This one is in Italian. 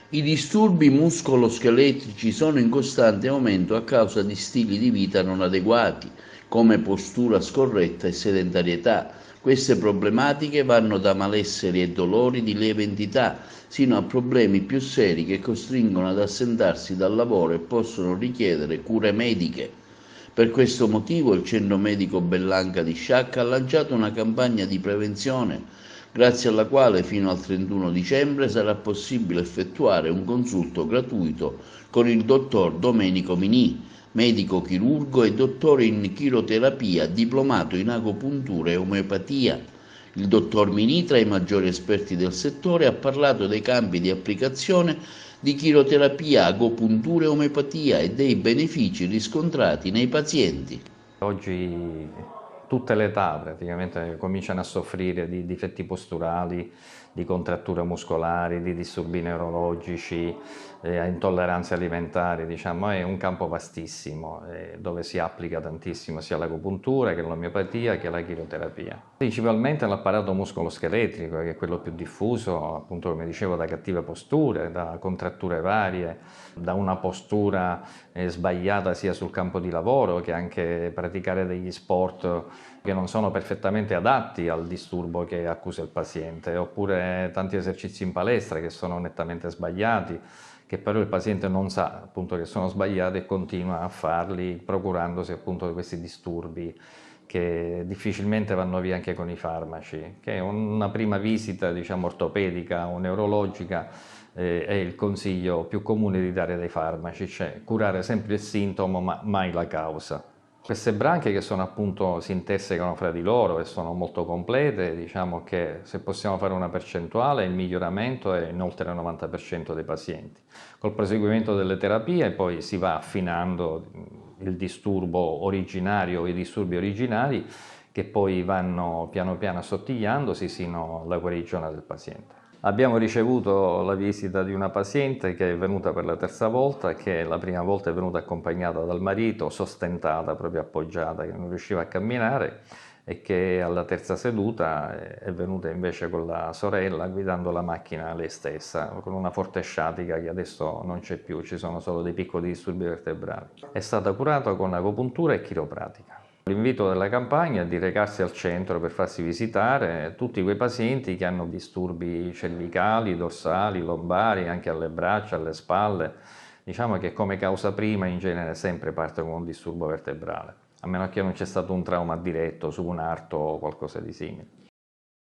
I disturbi muscoloscheletrici sono in costante aumento a causa di stili di vita non adeguati, come postura scorretta e sedentarietà. Queste problematiche vanno da malesseri e dolori di lieve entità sino a problemi più seri che costringono ad assentarsi dal lavoro e possono richiedere cure mediche. Per questo motivo il Centro Medico Bellanca di Sciacca ha lanciato una campagna di prevenzione, grazie alla quale fino al 31 dicembre sarà possibile effettuare un consulto gratuito con il dottor Domenico Minì, medico chirurgo e dottore in chiroterapia, diplomato in agopuntura e omeopatia. Il dottor Minì, tra i maggiori esperti del settore, ha parlato dei campi di applicazione di chiroterapia, agopuntura e omeopatia e dei benefici riscontrati nei pazienti. Oggi tutte le età praticamente cominciano a soffrire di difetti posturali, di contratture muscolari, di disturbi neurologici, intolleranze alimentari, diciamo, è un campo vastissimo dove si applica tantissimo sia l'agopuntura che l'omeopatia che la chiroterapia. Principalmente l'apparato muscoloscheletrico, che è quello più diffuso, appunto come dicevo, da cattive posture, da contratture varie, da una postura sbagliata sia sul campo di lavoro che anche praticare degli sport che non sono perfettamente adatti al disturbo che accusa il paziente, oppure tanti esercizi in palestra che sono nettamente sbagliati, che però il paziente non sa appunto che sono sbagliati e continua a farli procurandosi appunto questi disturbi che difficilmente vanno via anche con i farmaci, che una prima visita, diciamo, ortopedica o neurologica è il consiglio più comune di dare dei farmaci, cioè curare sempre il sintomo ma mai la causa. Queste branche che sono appunto si intersecano fra di loro e sono molto complete, diciamo che se possiamo fare una percentuale il miglioramento è in oltre il 90% dei pazienti. Col proseguimento delle terapie poi si va affinando il disturbo originario o i disturbi originari che poi vanno piano piano assottigliandosi sino alla guarigione del paziente. Abbiamo ricevuto la visita di una paziente che è venuta per la terza volta, che la prima volta è venuta accompagnata dal marito, sostentata, proprio appoggiata, che non riusciva a camminare, e che alla terza seduta è venuta invece con la sorella guidando la macchina lei stessa, con una forte sciatica che adesso non c'è più, ci sono solo dei piccoli disturbi vertebrali. È stata curata con agopuntura e chiropratica. L'invito della campagna è di recarsi al centro per farsi visitare tutti quei pazienti che hanno disturbi cervicali, dorsali, lombari, anche alle braccia, alle spalle. Diciamo che come causa prima in genere sempre parte con un disturbo vertebrale, a meno che non c'è stato un trauma diretto su un arto o qualcosa di simile.